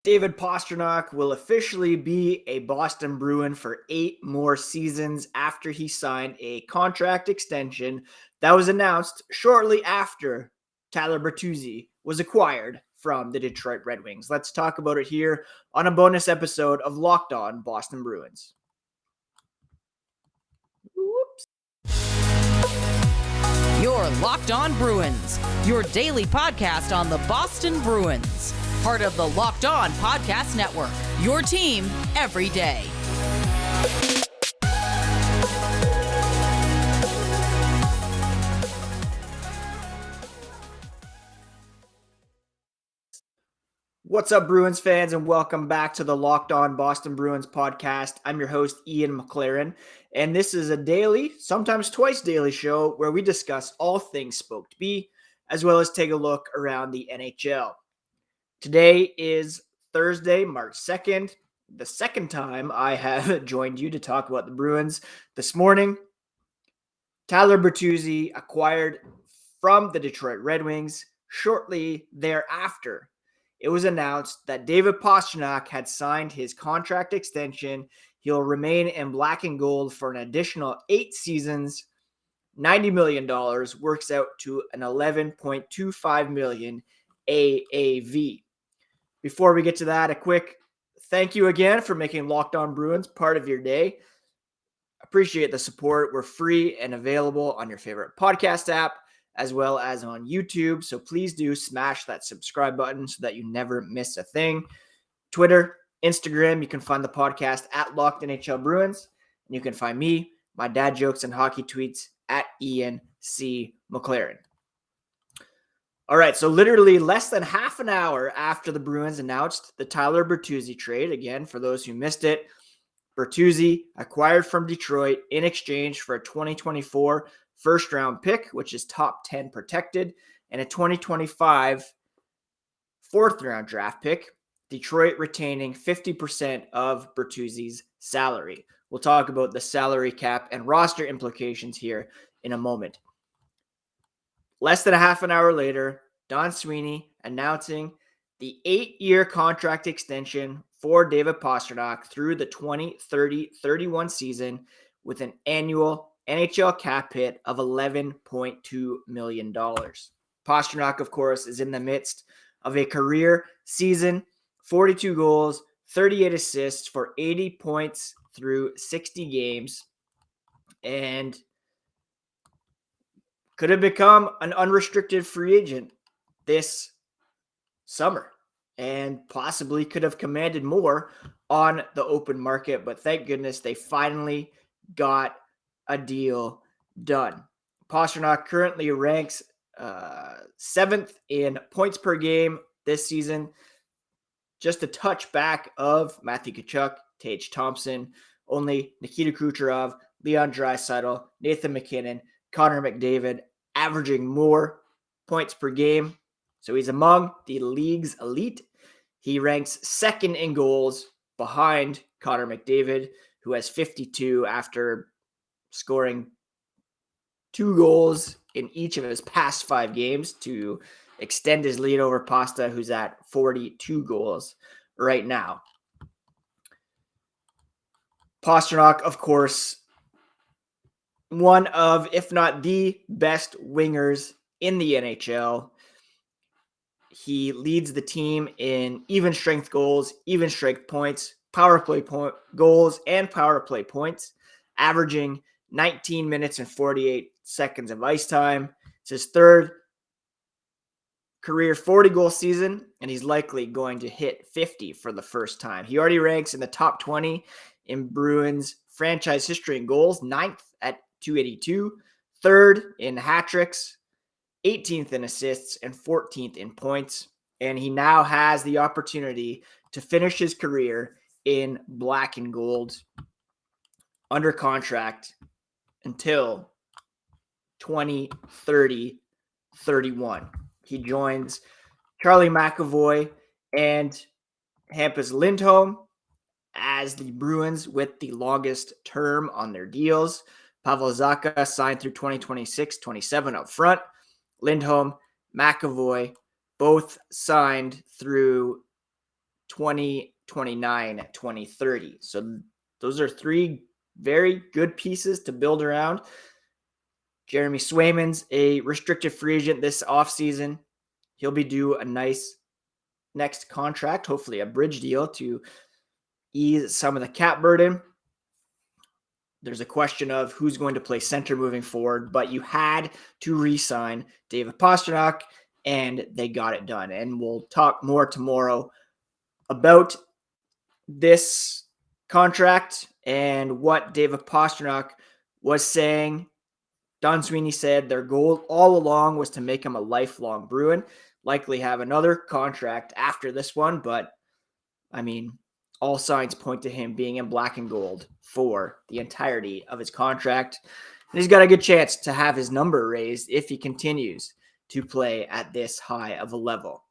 David Pastrnak will officially be a Boston Bruin for 8 more seasons after he signed a contract extension that was announced shortly after Tyler Bertuzzi was acquired from the Detroit Red Wings. Let's talk about it here on a bonus episode of Locked On Boston Bruins. Whoops. You're Locked On Bruins, your daily podcast on the Boston Bruins. Part of the Locked On Podcast Network, your team every day. What's up, Bruins fans, and welcome back to the Locked On Boston Bruins podcast. I'm your host, Ian McLaren, and this is a daily, sometimes twice daily show where we discuss all things Spoke to Be, as well as take a look around the NHL. Today is Thursday, March 2nd, the second time I have joined you to talk about the Bruins. This morning, Tyler Bertuzzi acquired from the Detroit Red Wings. Shortly thereafter, it was announced that David Pastrnak had signed his contract extension. He'll remain in black and gold for an additional 8 seasons. $90 million works out to an $11.25 million AAV. Before we get to that, a quick thank you again for making Locked On Bruins part of your day. Appreciate the support. We're free and available on your favorite podcast app, as well as on YouTube. So please do smash that subscribe button so that you never miss a thing. Twitter, Instagram, you can find the podcast at Locked NHL Bruins. And you can find me, my dad jokes and hockey tweets at Ian C. McLaren. All right, so literally less than half an hour after the Bruins announced the Tyler Bertuzzi trade, again, for those who missed it, Bertuzzi acquired from Detroit in exchange for a 2024 first-round pick, which is top 10 protected, and a 2025 fourth-round draft pick, Detroit retaining 50% of Bertuzzi's salary. We'll talk about the salary cap and roster implications here in a moment. Less than a half an hour later, Don Sweeney announcing the 8-year contract extension for David Pastrnak through the 2030-31 season with an annual NHL cap hit of $11.2 million. Pastrnak, of course, is in the midst of a career season, 42 goals, 38 assists for 80 points through 60 games, and could have become an unrestricted free agent this summer and possibly could have commanded more on the open market. But thank goodness they finally got a deal done. Pastrnak currently ranks 7th in points per game this season, just a touch back of Matthew Tkachuk, Tage Thompson, only Nikita Kucherov, Leon Draisaitl, Nathan MacKinnon, Connor McDavid averaging more points per game. So he's among the league's elite. He ranks second in goals behind Connor McDavid, who has 52 after scoring 2 goals in each of his past 5 games to extend his lead over Pasta, who's at 42 goals right now. Pastrnak, of course, one of, if not the best wingers in the NHL. He leads the team in even strength goals, even strength points, power play goals, and power play points, averaging 19 minutes and 48 seconds of ice time. It's his third career 40-goal season, and he's likely going to hit 50 for the first time. He already ranks in the top 20 in Bruins franchise history in goals, 9th at 282, 3rd in hat tricks, 18th in assists, and 14th in points. And he now has the opportunity to finish his career in black and gold under contract until 2030-31. He joins Charlie McAvoy and Hampus Lindholm as the Bruins with the longest term on their deals. Pavel Zacha signed through 2026-27 up front. Lindholm, McAvoy, both signed through 2029, 2030. So those are three very good pieces to build around. Jeremy Swayman's a restricted free agent this offseason. He'll be due a nice next contract, hopefully a bridge deal to ease some of the cap burden. There's a question of who's going to play center moving forward, but you had to re-sign David Pastrnak, and they got it done. And we'll talk more tomorrow about this contract and what David Pastrnak was saying. Don Sweeney said their goal all along was to make him a lifelong Bruin, likely have another contract after this one, but I mean, all signs point to him being in black and gold for the entirety of his contract. And he's got a good chance to have his number raised if he continues to play at this high of a level.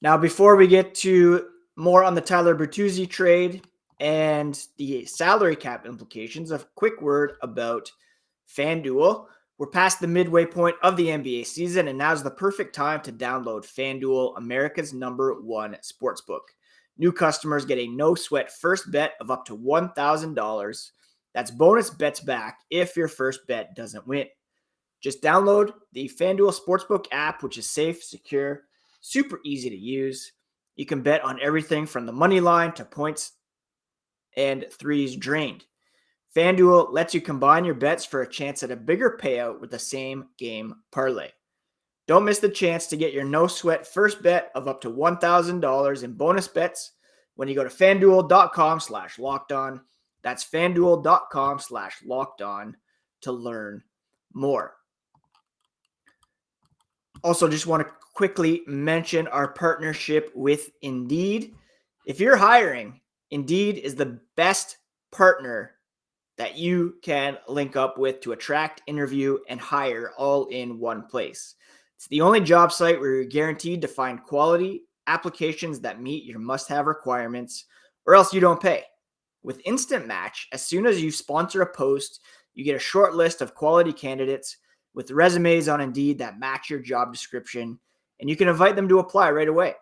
Now, before we get to more on the Tyler Bertuzzi trade and the salary cap implications, a quick word about FanDuel. We're past the midway point of the NBA season, and now's the perfect time to download FanDuel, America's #1 sportsbook. New customers get a no-sweat first bet of up to $1,000. That's bonus bets back if your first bet doesn't win. Just download the FanDuel Sportsbook app, which is safe, secure, super easy to use. You can bet on everything from the money line to points and threes drained. FanDuel lets you combine your bets for a chance at a bigger payout with the same game parlay. Don't miss the chance to get your no-sweat first bet of up to $1,000 in bonus bets when you go to FanDuel.com/lockedon. That's FanDuel.com/lockedon to learn more. Also, just want to quickly mention our partnership with Indeed. If you're hiring, Indeed is the best partner that you can link up with to attract, interview, and hire all in one place. It's the only job site where you're guaranteed to find quality applications that meet your must-have requirements, or else you don't pay. With Instant Match, as soon as you sponsor a post, you get a short list of quality candidates with resumes on Indeed that match your job description, and you can invite them to apply right away.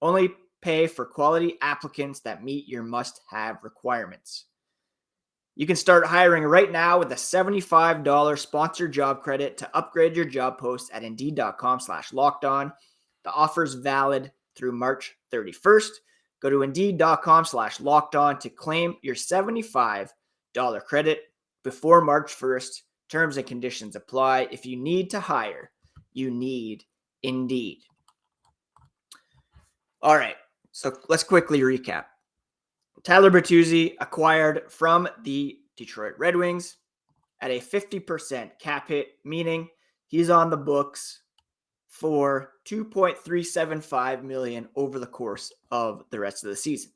Only pay for quality applicants that meet your must-have requirements. You can start hiring right now with a $75 sponsored job credit to upgrade your job post at Indeed.com/lockedon. The offer's valid through March 31st. Go to Indeed.com/lockedon to claim your $75 credit before March 1st. Terms and conditions apply. If you need to hire, you need Indeed. All right, so let's quickly recap. Tyler Bertuzzi acquired from the Detroit Red Wings at a 50% cap hit, meaning he's on the books for $2.375 million over the course of the rest of the season.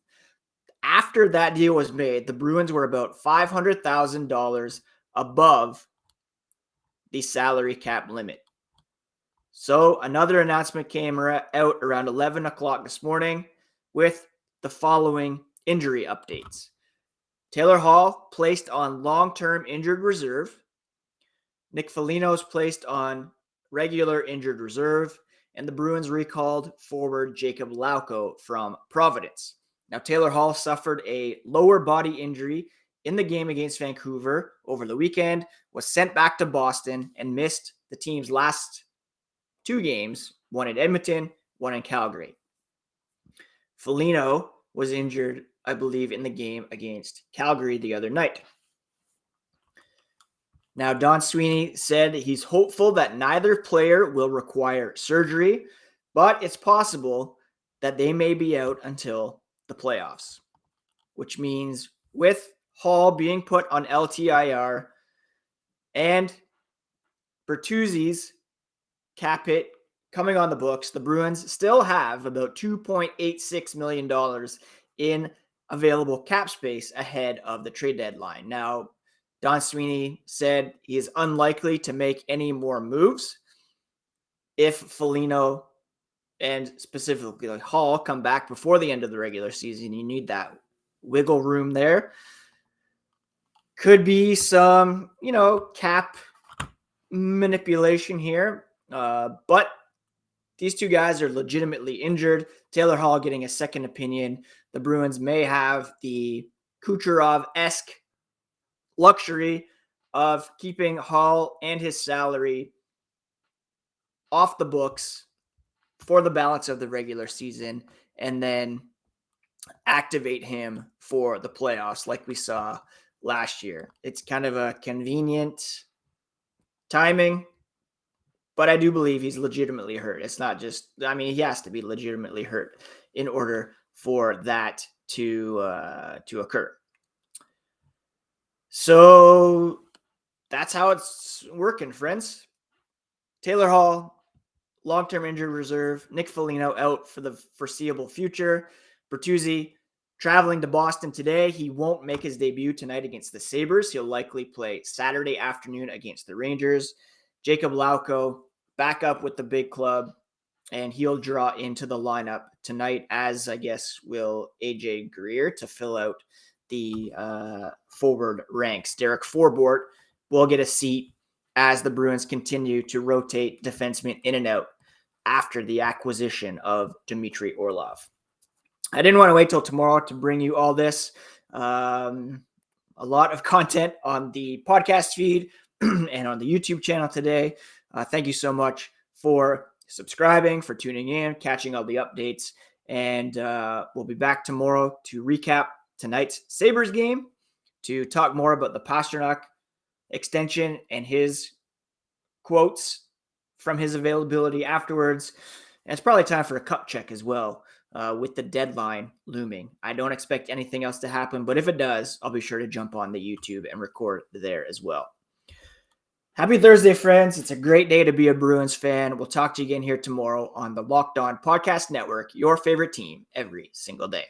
After that deal was made, the Bruins were about $500,000 above the salary cap limit. So another announcement came out around 11 o'clock this morning with the following injury updates. Taylor Hall placed on long-term injured reserve. Nick Foligno's placed on regular injured reserve. And the Bruins recalled forward Jacob Lauko from Providence. Now, Taylor Hall suffered a lower body injury in the game against Vancouver over the weekend, was sent back to Boston, and missed the team's last two games, one in Edmonton, one in Calgary. Foligno was injured, I believe, in the game against Calgary the other night. Now, Don Sweeney said he's hopeful that neither player will require surgery, but it's possible that they may be out until the playoffs, which means with Hall being put on LTIR and Bertuzzi's cap hit coming on the books, the Bruins still have about $2.86 million in available cap space ahead of the trade deadline. Now, Don Sweeney said he is unlikely to make any more moves if Foligno and specifically Hall come back before the end of the regular season. You need that wiggle room there. Could be some, cap manipulation here, but these two guys are legitimately injured. Taylor Hall getting a second opinion. The Bruins may have the Kucherov-esque luxury of keeping Hall and his salary off the books for the balance of the regular season and then activate him for the playoffs like we saw last year. It's kind of a convenient timing, but I do believe he's legitimately hurt. It's not just, he has to be legitimately hurt in order for that to occur. So that's how it's working, friends. Taylor Hall, long-term injured reserve. Nick Foligno out for the foreseeable future. Bertuzzi traveling to Boston today. He won't make his debut tonight against the Sabres. He'll likely play Saturday afternoon against the Rangers. Jacob Lauko back up with the big club, and he'll draw into the lineup tonight, as I guess will AJ Greer to fill out the forward ranks. Derek Forbort will get a seat as the Bruins continue to rotate defensemen in and out after the acquisition of Dmitry Orlov. I didn't want to wait till tomorrow to bring you all this. A lot of content on the podcast feed and on the YouTube channel today. Thank you so much for subscribing, for tuning in, catching all the updates. And we'll be back tomorrow to recap tonight's Sabres game, to talk more about the Pastrnak extension and his quotes from his availability afterwards. And it's probably time for a cup check as well, with the deadline looming. I don't expect anything else to happen, but if it does, I'll be sure to jump on the YouTube and record there as well. Happy Thursday, friends. It's a great day to be a Bruins fan. We'll talk to you again here tomorrow on the Locked On Podcast Network, your favorite team every single day.